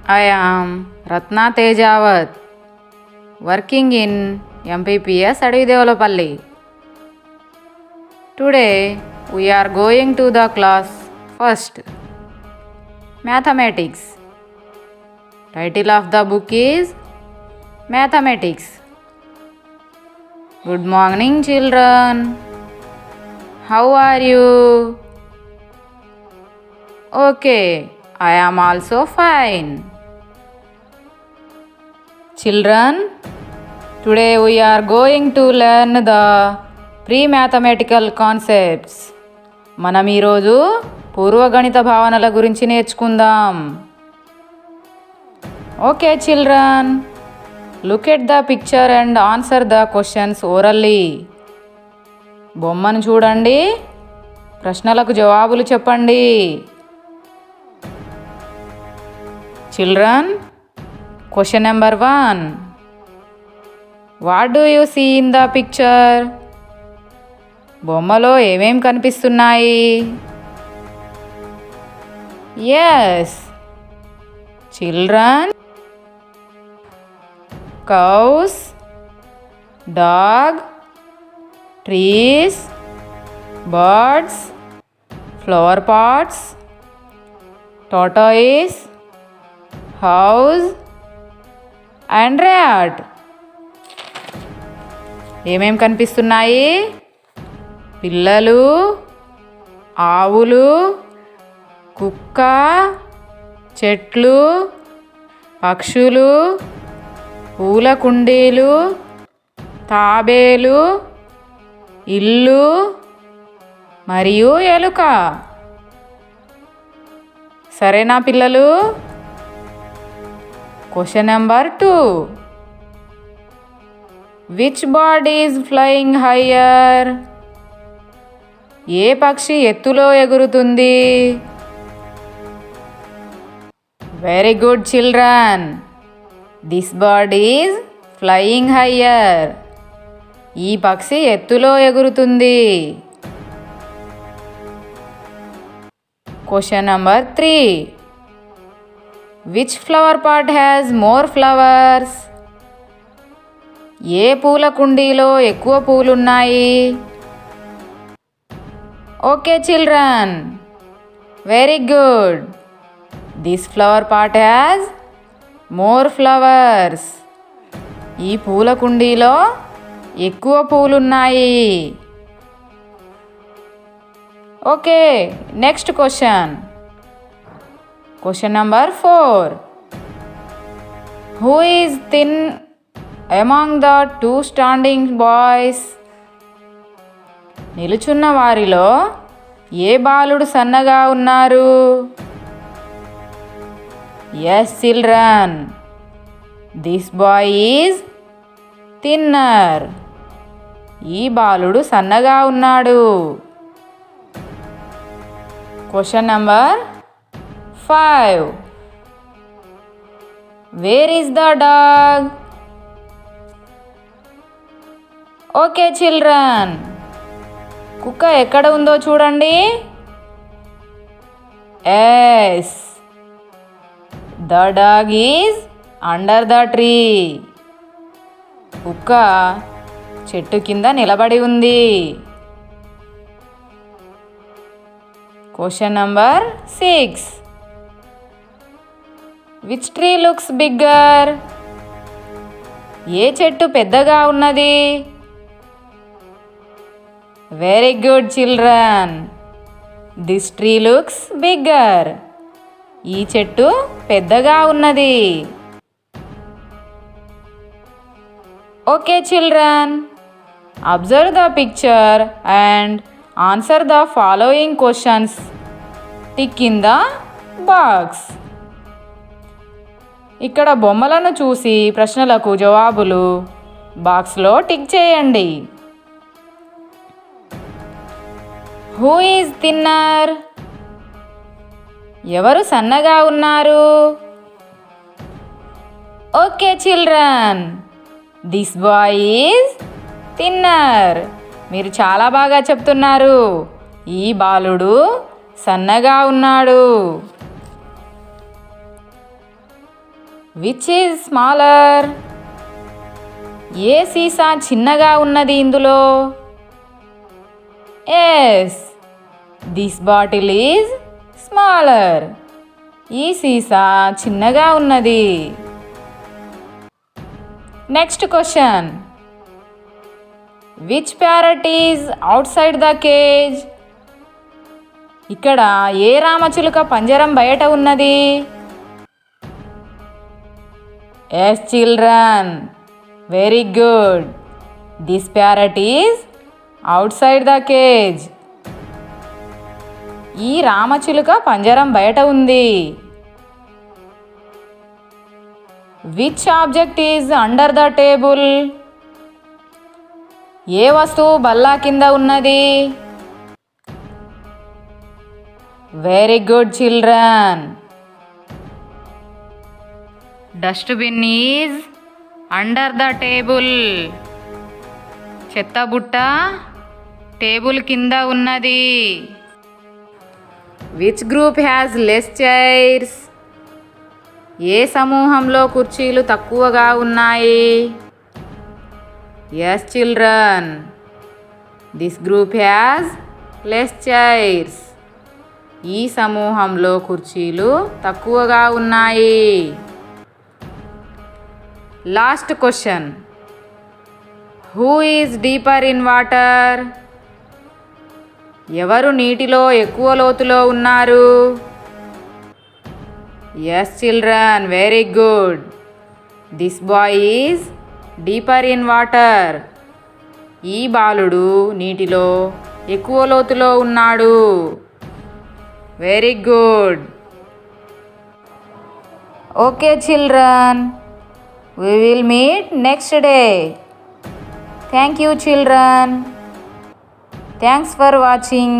I am Ratna Tejawat, working in MPPS Adividevulapalli. Today we are going to the class first Mathematics. Title of the book is Mathematics. Good morning, children. How are you? Okay, I am also fine. Children, today we are going to learn the pre-mathematical concepts. మనం ఈరోజు పూర్వగణిత భావనల గురించి నేర్చుకుందాం. Okay children, look at the picture and answer the questions orally. బొమ్మను చూడండి, ప్రశ్నలకు జవాబులు చెప్పండి. Children, question number 1. What do you see in the picture? బొమ్మలో ఏమేం కనిపిస్తున్నాయి? Yes children, cows, dog, trees, birds, flower pots, tortoise, house and rat. ఏమేం కనిపిస్తున్నాయి? పిల్లలు, ఆవులు, కుక్క, చెట్లు, పక్షులు, పూల కుండీలు, తాబేలు, ఇల్లు మరియు ఎలుక. సరేనా పిల్లలు? Question number 2. Which bird is flying higher? ఏ పక్షి ఎత్తులో ఎగురుతుంది? Very good children, this bird is flying higher. ఈ పక్షి ఎత్తులో ఎగురుతుంది. Question number 3. Which flower pot has more flowers? ఏ పూల కుండీలో ఎక్కువ పూలున్నాయి? Okay children, very good, this flower pot has more flowers. ఈ పూల కుండీలో ఎక్కువ పూలున్నాయి. Okay, next question. Question number 4. Who is thin among the 2 standing boys? నిలుచున్న వారిలో ఏ బాలుడు సన్నగా ఉన్నారు? Yes children, this boy is thinner. ఈ బాలుడు సన్నగా ఉన్నాడు. Question number 5. Where is the dog? Okay children, కుక్క ఎక్కడ ఉందో చూడండి. Yes, the dog is under the tree. కుక్క చెట్టు కింద నిలబడి ఉంది. Question number 6. Which tree looks bigger? ఏ చెట్టు పెద్దగా ఉన్నది? Very good children, this tree looks bigger. ఈ చెట్టు పెద్దగా ఉన్నది. Okay children, observe the picture and answer the following questions. Tick in the box. ఇక్కడ బొమ్మలను చూసి ప్రశ్నలకు జవాబులు బాక్స్లో టిక్ చేయండి. Who is thinner? ఎవరు సన్నగా ఉన్నారు? Okay children, this boy is thinner. మీరు చాలా బాగా చెప్తున్నారు. ఈ బాలుడు సన్నగా ఉన్నాడు. Which is smaller? ఏ సీసా చిన్నగా ఉన్నది ఇందులో? Yes, this bottle is smaller. ఈ సీసా చిన్నగా ఉన్నది. Next question. Which parrot is outside the cage? ఇక్కడ ఏ రామచిలుక పంజరం బయట ఉన్నది? Yes children, very good. This parrot is outside the cage. ఈ రామచిలుక పంజరం బయట ఉంది. Which object is under the table? ఏ వస్తువు బల్ల కింద ఉన్నది? Very good children. Dustbin is under the table. చెత్త బుట్ట టేబుల్ కింద ఉన్నది. Which group has less chairs? ఏ సమూహంలో కుర్చీలు తక్కువగా ఉన్నాయి? Yes children, this group has less chairs. ఈ సమూహంలో కుర్చీలు తక్కువగా ఉన్నాయి. Last question. Who is deeper in water? ఎవరు నీటిలో ఎక్కువ లోతులో ఉన్నారు? Yes children, very good. This boy is deeper in water. ఈ బాలుడు నీటిలో ఎక్కువ లోతులో ఉన్నాడు. Very good. Okay children, we will meet next day. Thank you children. Thanks for watching.